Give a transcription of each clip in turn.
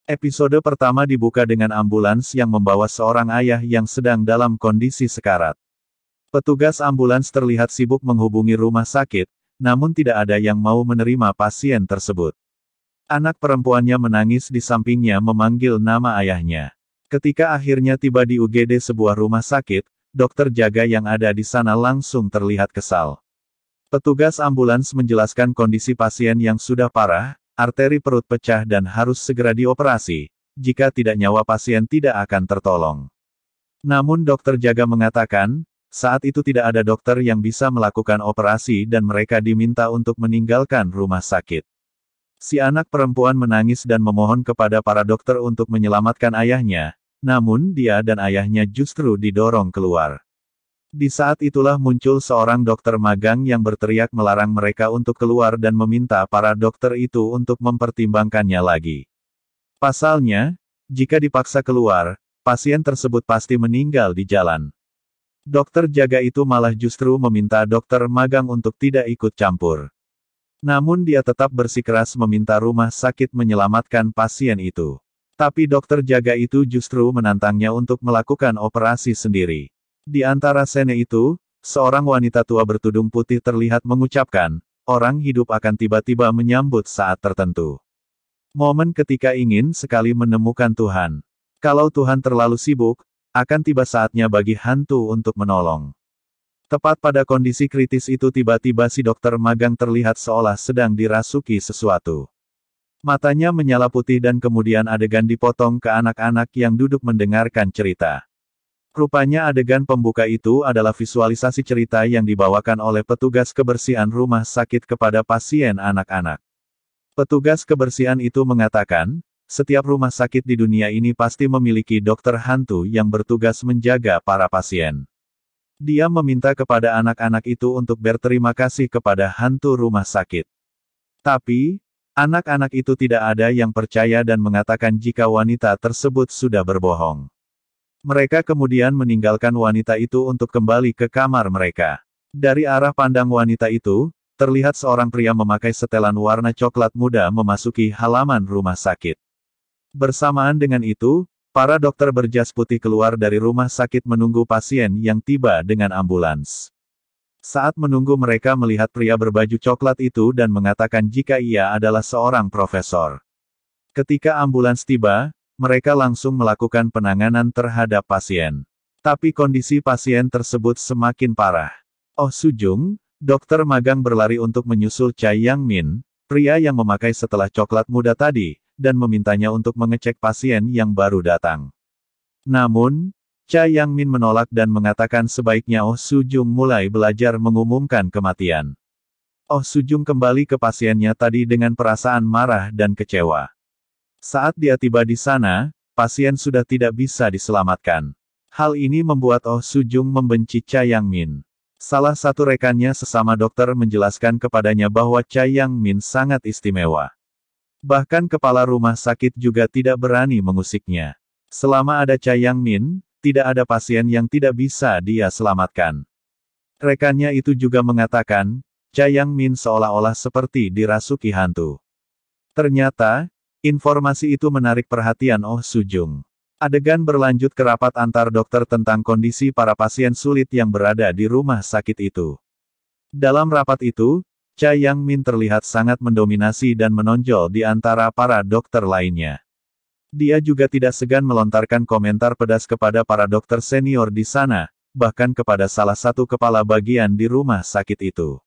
Episode pertama dibuka dengan ambulans yang membawa seorang ayah yang sedang dalam kondisi sekarat. Petugas ambulans terlihat sibuk menghubungi rumah sakit, namun tidak ada yang mau menerima pasien tersebut. Anak perempuannya menangis di sampingnya memanggil nama ayahnya. Ketika akhirnya tiba di UGD sebuah rumah sakit, dokter jaga yang ada di sana langsung terlihat kesal. Petugas ambulans menjelaskan kondisi pasien yang sudah parah, arteri perut pecah dan harus segera dioperasi, jika tidak nyawa pasien tidak akan tertolong. Namun dokter jaga mengatakan, saat itu tidak ada dokter yang bisa melakukan operasi dan mereka diminta untuk meninggalkan rumah sakit. Si anak perempuan menangis dan memohon kepada para dokter untuk menyelamatkan ayahnya, namun dia dan ayahnya justru didorong keluar. Di saat itulah muncul seorang dokter magang yang berteriak melarang mereka untuk keluar dan meminta para dokter itu untuk mempertimbangkannya lagi. Pasalnya, jika dipaksa keluar, pasien tersebut pasti meninggal di jalan. Dokter jaga itu malah justru meminta dokter magang untuk tidak ikut campur. Namun dia tetap bersikeras meminta rumah sakit menyelamatkan pasien itu. Tapi dokter jaga itu justru menantangnya untuk melakukan operasi sendiri. Di antara scene itu, seorang wanita tua bertudung putih terlihat mengucapkan, orang hidup akan tiba-tiba menyambut saat tertentu. Momen ketika ingin sekali menemukan Tuhan. Kalau Tuhan terlalu sibuk, akan tiba saatnya bagi hantu untuk menolong. Tepat pada kondisi kritis itu tiba-tiba si dokter magang terlihat seolah sedang dirasuki sesuatu. Matanya menyala putih dan kemudian adegan dipotong ke anak-anak yang duduk mendengarkan cerita. Rupanya adegan pembuka itu adalah visualisasi cerita yang dibawakan oleh petugas kebersihan rumah sakit kepada pasien anak-anak. Petugas kebersihan itu mengatakan, setiap rumah sakit di dunia ini pasti memiliki dokter hantu yang bertugas menjaga para pasien. Dia meminta kepada anak-anak itu untuk berterima kasih kepada hantu rumah sakit. Tapi, anak-anak itu tidak ada yang percaya dan mengatakan jika wanita tersebut sudah berbohong. Mereka kemudian meninggalkan wanita itu untuk kembali ke kamar mereka. Dari arah pandang wanita itu, terlihat seorang pria memakai setelan warna coklat muda memasuki halaman rumah sakit. Bersamaan dengan itu, para dokter berjas putih keluar dari rumah sakit menunggu pasien yang tiba dengan ambulans. Saat menunggu mereka melihat pria berbaju coklat itu dan mengatakan jika ia adalah seorang profesor. Ketika ambulans tiba, mereka langsung melakukan penanganan terhadap pasien. Tapi kondisi pasien tersebut semakin parah. Oh Sujung, dokter magang berlari untuk menyusul Cha Yang Min, pria yang memakai setelah coklat muda tadi, dan memintanya untuk mengecek pasien yang baru datang. Namun, Cha Yang Min menolak dan mengatakan sebaiknya Oh Sujung mulai belajar mengumumkan kematian. Oh Sujung kembali ke pasiennya tadi dengan perasaan marah dan kecewa. Saat dia tiba di sana, pasien sudah tidak bisa diselamatkan. Hal ini membuat Oh Sujung membenci Cha Yang Min. Salah satu rekannya sesama dokter menjelaskan kepadanya bahwa Cha Yang Min sangat istimewa. Bahkan kepala rumah sakit juga tidak berani mengusiknya. Selama ada Cha Yang Min, tidak ada pasien yang tidak bisa dia selamatkan. Rekannya itu juga mengatakan, Cha Yang Min seolah-olah seperti dirasuki hantu. Ternyata, informasi itu menarik perhatian Oh Sujung. Adegan berlanjut ke rapat antar dokter tentang kondisi para pasien sulit yang berada di rumah sakit itu. Dalam rapat itu, Cha Yang Min terlihat sangat mendominasi dan menonjol di antara para dokter lainnya. Dia juga tidak segan melontarkan komentar pedas kepada para dokter senior di sana, bahkan kepada salah satu kepala bagian di rumah sakit itu.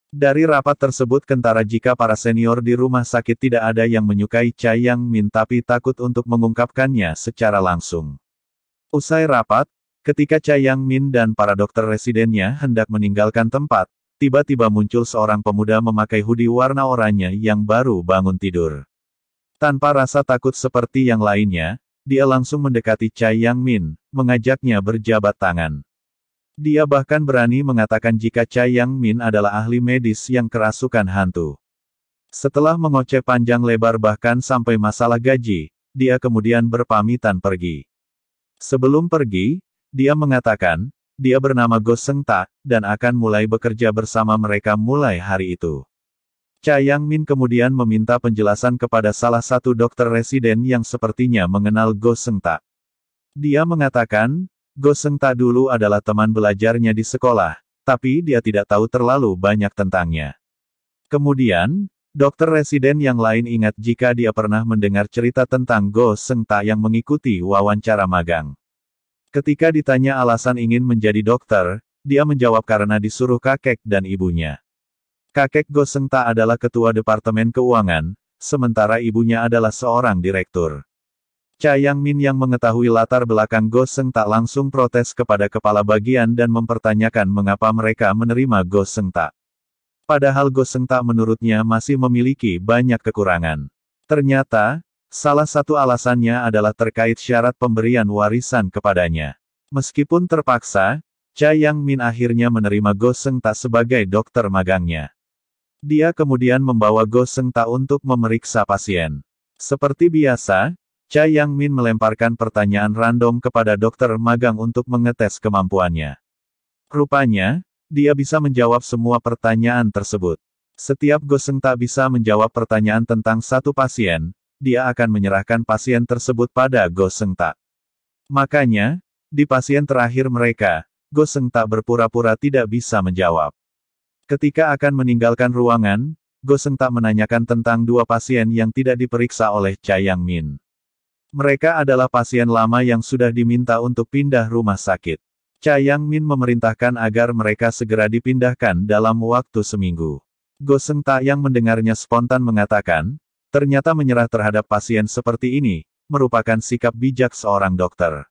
Dari rapat tersebut kentara jika para senior di rumah sakit tidak ada yang menyukai Cha Yang Min tapi takut untuk mengungkapkannya secara langsung. Usai rapat, ketika Cha Yang Min dan para dokter residennya hendak meninggalkan tempat, tiba-tiba muncul seorang pemuda memakai hoodie warna oranye yang baru bangun tidur. Tanpa rasa takut seperti yang lainnya, dia langsung mendekati Cha Yang Min, mengajaknya berjabat tangan. Dia bahkan berani mengatakan jika Cha Yang Min adalah ahli medis yang kerasukan hantu. Setelah mengoceh panjang lebar bahkan sampai masalah gaji, dia kemudian berpamitan pergi. Sebelum pergi, dia mengatakan, dia bernama Go Seng Tak, dan akan mulai bekerja bersama mereka mulai hari itu. Cha Yang-min kemudian meminta penjelasan kepada salah satu dokter residen yang sepertinya mengenal Go Seung-ta. Dia mengatakan, Go Seung-ta dulu adalah teman belajarnya di sekolah, tapi dia tidak tahu terlalu banyak tentangnya. Kemudian, dokter residen yang lain ingat jika dia pernah mendengar cerita tentang Go Seung-ta yang mengikuti wawancara magang. Ketika ditanya alasan ingin menjadi dokter, dia menjawab karena disuruh kakek dan ibunya. Kakek Go Seung-ta adalah ketua Departemen Keuangan, sementara ibunya adalah seorang direktur. Cha Yang-min yang mengetahui latar belakang Go Seung-ta langsung protes kepada kepala bagian dan mempertanyakan mengapa mereka menerima Go Seung-ta. Padahal Go Seung-ta menurutnya masih memiliki banyak kekurangan. Ternyata, salah satu alasannya adalah terkait syarat pemberian warisan kepadanya. Meskipun terpaksa, Cha Yang-min akhirnya menerima Go Seung-ta sebagai dokter magangnya. Dia kemudian membawa Go Seung-ta untuk memeriksa pasien. Seperti biasa, Cha Yang-min melemparkan pertanyaan random kepada dokter magang untuk mengetes kemampuannya. Rupanya, dia bisa menjawab semua pertanyaan tersebut. Setiap Go Seung-ta bisa menjawab pertanyaan tentang satu pasien, dia akan menyerahkan pasien tersebut pada Go Seung-ta. Makanya, di pasien terakhir mereka, Go Seung-ta berpura-pura tidak bisa menjawab. Ketika akan meninggalkan ruangan, Go Seung-ta menanyakan tentang dua pasien yang tidak diperiksa oleh Cha Yang-min. Mereka adalah pasien lama yang sudah diminta untuk pindah rumah sakit. Cha Yang-min memerintahkan agar mereka segera dipindahkan dalam waktu seminggu. Go Seung-ta yang mendengarnya spontan mengatakan, ternyata menyerah terhadap pasien seperti ini, merupakan sikap bijak seorang dokter.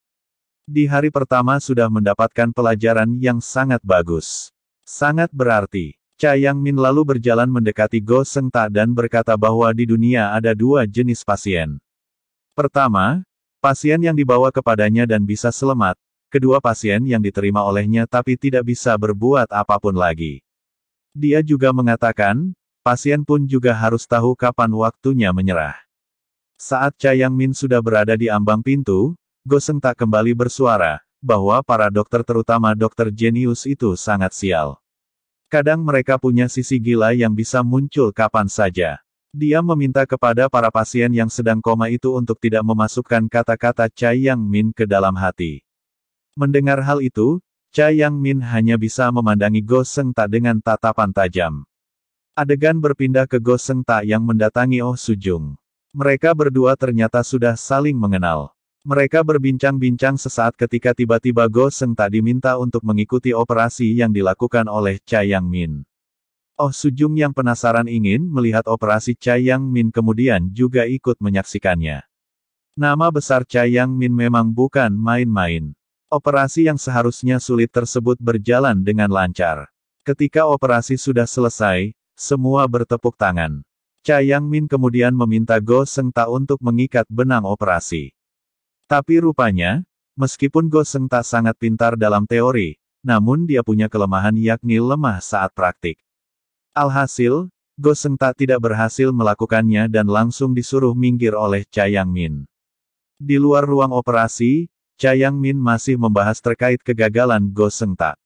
Di hari pertama sudah mendapatkan pelajaran yang sangat bagus. Sangat berarti. Cha Yang-min lalu berjalan mendekati Go Seung-ta dan berkata bahwa di dunia ada dua jenis pasien. Pertama, pasien yang dibawa kepadanya dan bisa selamat. Kedua, pasien yang diterima olehnya tapi tidak bisa berbuat apapun lagi. Dia juga mengatakan, pasien pun juga harus tahu kapan waktunya menyerah. Saat Cha Yang-min sudah berada di ambang pintu, Go Seung-ta kembali bersuara, bahwa para dokter terutama dokter jenius itu sangat sial. Kadang mereka punya sisi gila yang bisa muncul kapan saja. Dia meminta kepada para pasien yang sedang koma itu untuk tidak memasukkan kata-kata Cha Yang-min ke dalam hati. Mendengar hal itu, Cha Yang-min hanya bisa memandangi Go Seung-ta dengan tatapan tajam. Adegan berpindah ke Go Seung-ta yang mendatangi Oh Soo-jung. Mereka berdua ternyata sudah saling mengenal. Mereka berbincang-bincang sesaat ketika tiba-tiba Go Seung-ta diminta untuk mengikuti operasi yang dilakukan oleh Cha Yang-min. Oh Soo-jung yang penasaran ingin melihat operasi Cha Yang-min kemudian juga ikut menyaksikannya. Nama besar Cha Yang-min memang bukan main-main. Operasi yang seharusnya sulit tersebut berjalan dengan lancar. Ketika operasi sudah selesai, semua bertepuk tangan. Cha Yang-min kemudian meminta Go Seung-ta untuk mengikat benang operasi. Tapi rupanya, meskipun Go Seung-ta sangat pintar dalam teori, namun dia punya kelemahan yakni lemah saat praktik. Alhasil, Go Seung-ta tidak berhasil melakukannya dan langsung disuruh minggir oleh Cha Yang-min. Di luar ruang operasi, Cha Yang-min masih membahas terkait kegagalan Go Seung-ta.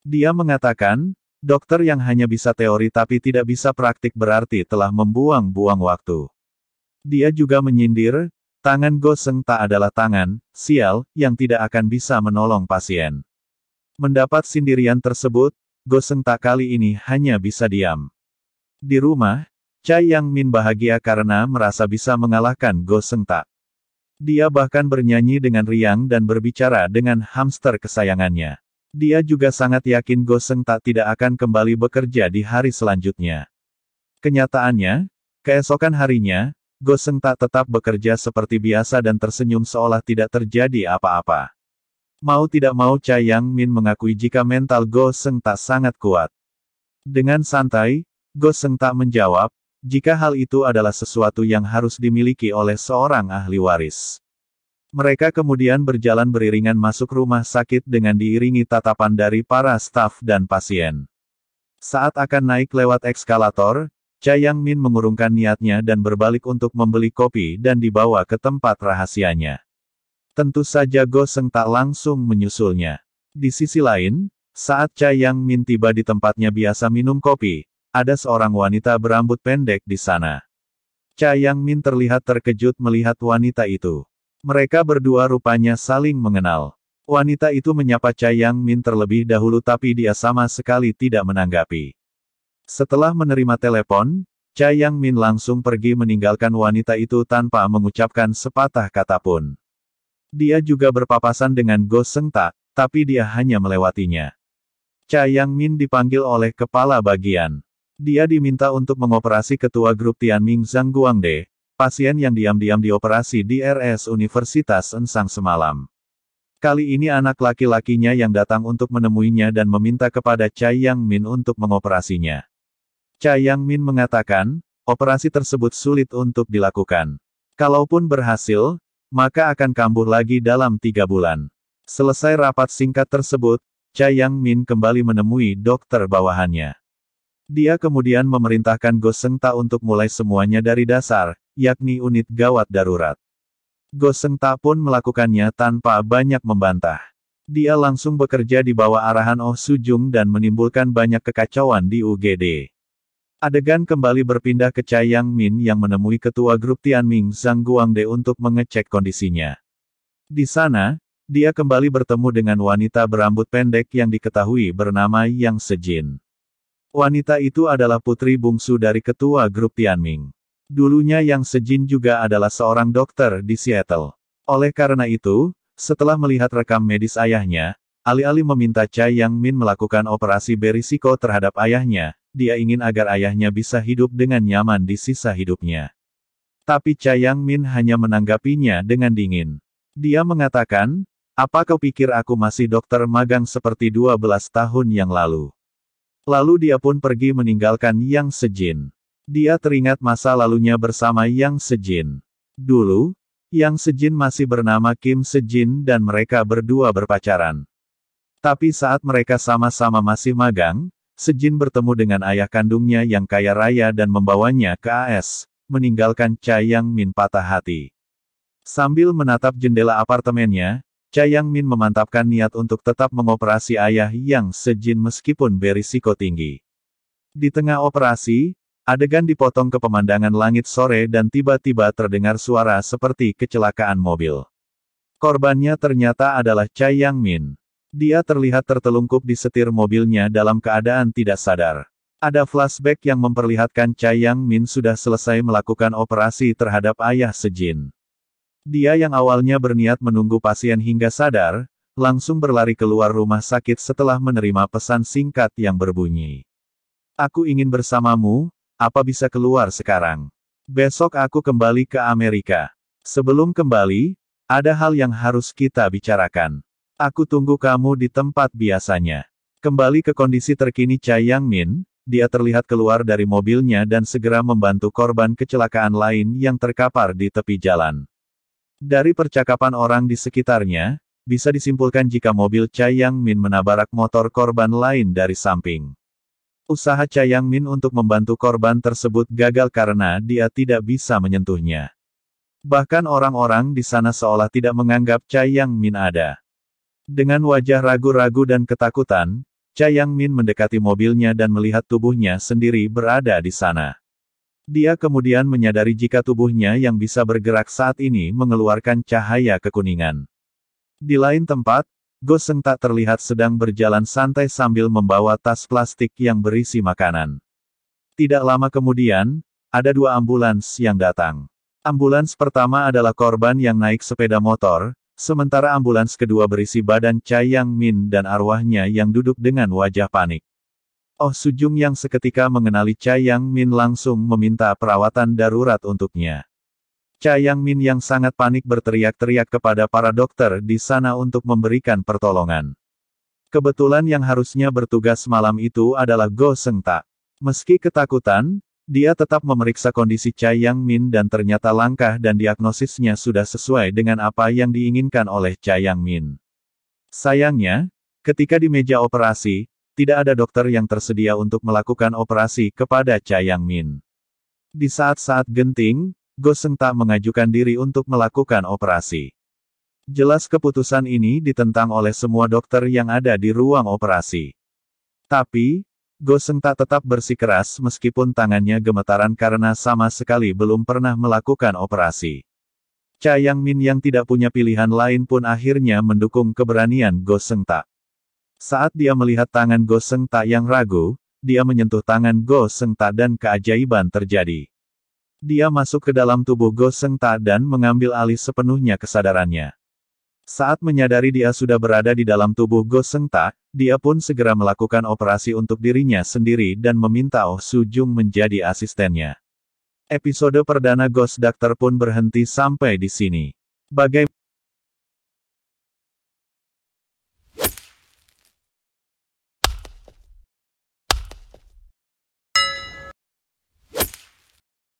Dia mengatakan, dokter yang hanya bisa teori tapi tidak bisa praktik berarti telah membuang-buang waktu. Dia juga menyindir, tangan Go Seung-ta adalah tangan, sial, yang tidak akan bisa menolong pasien. Mendapat sindiran tersebut, Go Seung-ta kali ini hanya bisa diam. Di rumah, Cha Yang-min bahagia karena merasa bisa mengalahkan Go Seung-ta. Dia bahkan bernyanyi dengan riang dan berbicara dengan hamster kesayangannya. Dia juga sangat yakin Go Seung-ta tidak akan kembali bekerja di hari selanjutnya. Kenyataannya, keesokan harinya, Go Seung-ta tetap bekerja seperti biasa dan tersenyum seolah tidak terjadi apa-apa. Mau tidak mau Cha Yang-min mengakui jika mental Go Seung-ta sangat kuat. Dengan santai, Go Seung-ta menjawab, jika hal itu adalah sesuatu yang harus dimiliki oleh seorang ahli waris. Mereka kemudian berjalan beriringan masuk rumah sakit dengan diiringi tatapan dari para staf dan pasien. Saat akan naik lewat eskalator, Cha Yang-min mengurungkan niatnya dan berbalik untuk membeli kopi dan dibawa ke tempat rahasianya. Tentu saja Go Seung-ta langsung menyusulnya. Di sisi lain, saat Cha Yang-min tiba di tempatnya biasa minum kopi, ada seorang wanita berambut pendek di sana. Cha Yangmin terlihat terkejut melihat wanita itu. Mereka berdua rupanya saling mengenal. Wanita itu menyapa Cha Yangmin terlebih dahulu tapi dia sama sekali tidak menanggapi. Setelah menerima telepon, Cha Yangmin langsung pergi meninggalkan wanita itu tanpa mengucapkan sepatah kata pun. Dia juga berpapasan dengan Go Seungta, tapi dia hanya melewatinya. Cha Yangmin dipanggil oleh kepala bagian. Dia diminta untuk mengoperasi ketua grup Tianming Zhang Guangde, pasien yang diam-diam dioperasi di RS Universitas Ensang semalam. Kali ini anak laki-lakinya yang datang untuk menemuinya dan meminta kepada Cha Yangmin untuk mengoperasinya. Cha Yangmin mengatakan, operasi tersebut sulit untuk dilakukan. Kalaupun berhasil, maka akan kambuh lagi dalam 3 bulan. Selesai rapat singkat tersebut, Cha Yangmin kembali menemui dokter bawahannya. Dia kemudian memerintahkan Go Seungta untuk mulai semuanya dari dasar, yakni unit gawat darurat. Go Seungta pun melakukannya tanpa banyak membantah. Dia langsung bekerja di bawah arahan Oh Sujung dan menimbulkan banyak kekacauan di UGD. Adegan kembali berpindah ke Cha Yangmin yang menemui ketua grup Tianming Zhang Guangde untuk mengecek kondisinya. Di sana, dia kembali bertemu dengan wanita berambut pendek yang diketahui bernama Yang Sejin. Wanita itu adalah putri bungsu dari ketua grup Tianming. Dulunya Yang Sejin juga adalah seorang dokter di Seattle. Oleh karena itu, setelah melihat rekam medis ayahnya, alih-alih meminta Cha Yangmin melakukan operasi berisiko terhadap ayahnya, dia ingin agar ayahnya bisa hidup dengan nyaman di sisa hidupnya. Tapi Cha Yangmin hanya menanggapinya dengan dingin. Dia mengatakan, apa kau pikir aku masih dokter magang seperti 12 tahun yang lalu? Lalu dia pun pergi meninggalkan Yang Sejin. Dia teringat masa lalunya bersama Yang Sejin. Dulu, Yang Sejin masih bernama Kim Sejin dan mereka berdua berpacaran. Tapi saat mereka sama-sama masih magang, Sejin bertemu dengan ayah kandungnya yang kaya raya dan membawanya ke AS, meninggalkan Cha Yangmin patah hati. Sambil menatap jendela apartemennya, Cha Yangmin memantapkan niat untuk tetap mengoperasi ayah Yang Sejin meskipun berisiko tinggi. Di tengah operasi, adegan dipotong ke pemandangan langit sore dan tiba-tiba terdengar suara seperti kecelakaan mobil. Korbannya ternyata adalah Cha Yangmin. Dia terlihat tertelungkup di setir mobilnya dalam keadaan tidak sadar. Ada flashback yang memperlihatkan Cha Yangmin sudah selesai melakukan operasi terhadap ayah Sejin. Dia yang awalnya berniat menunggu pasien hingga sadar, langsung berlari keluar rumah sakit setelah menerima pesan singkat yang berbunyi. Aku ingin bersamamu, apa bisa keluar sekarang? Besok aku kembali ke Amerika. Sebelum kembali, ada hal yang harus kita bicarakan. Aku tunggu kamu di tempat biasanya. Kembali ke kondisi terkini Cha Yangmin, dia terlihat keluar dari mobilnya dan segera membantu korban kecelakaan lain yang terkapar di tepi jalan. Dari percakapan orang di sekitarnya, bisa disimpulkan jika mobil Cha Yangmin menabrak motor korban lain dari samping. Usaha Cha Yangmin untuk membantu korban tersebut gagal karena dia tidak bisa menyentuhnya. Bahkan orang-orang di sana seolah tidak menganggap Cha Yangmin ada. Dengan wajah ragu-ragu dan ketakutan, Cha Yangmin mendekati mobilnya dan melihat tubuhnya sendiri berada di sana. Dia kemudian menyadari jika tubuhnya yang bisa bergerak saat ini mengeluarkan cahaya kekuningan. Di lain tempat, Go Seungta terlihat sedang berjalan santai sambil membawa tas plastik yang berisi makanan. Tidak lama kemudian, ada 2 ambulans yang datang. Ambulans pertama adalah korban yang naik sepeda motor, sementara ambulans kedua berisi badan Cha Yangmin dan arwahnya yang duduk dengan wajah panik. Oh Sujung yang seketika mengenali Cha Yangmin langsung meminta perawatan darurat untuknya. Cha Yangmin yang sangat panik berteriak-teriak kepada para dokter di sana untuk memberikan pertolongan. Kebetulan yang harusnya bertugas malam itu adalah Go Seungta. Meski ketakutan, dia tetap memeriksa kondisi Cha Yangmin dan ternyata langkah dan diagnosisnya sudah sesuai dengan apa yang diinginkan oleh Cha Yangmin. Sayangnya, ketika di meja operasi, tidak ada dokter yang tersedia untuk melakukan operasi kepada Cha Yangmin. Di saat-saat genting, Go Seungta mengajukan diri untuk melakukan operasi. Jelas keputusan ini ditentang oleh semua dokter yang ada di ruang operasi. Tapi, Go Seungta tetap bersikeras meskipun tangannya gemetaran karena sama sekali belum pernah melakukan operasi. Cha Yangmin yang tidak punya pilihan lain pun akhirnya mendukung keberanian Go Seungta. Saat dia melihat tangan Go Seungta yang ragu, dia menyentuh tangan Go Seungta dan keajaiban terjadi. Dia masuk ke dalam tubuh Go Seungta dan mengambil alih sepenuhnya kesadarannya. Saat menyadari dia sudah berada di dalam tubuh Go Seungta, dia pun segera melakukan operasi untuk dirinya sendiri dan meminta Oh Soo-jung menjadi asistennya. Episode perdana Ghost Doctor pun berhenti sampai di sini. Bagaimana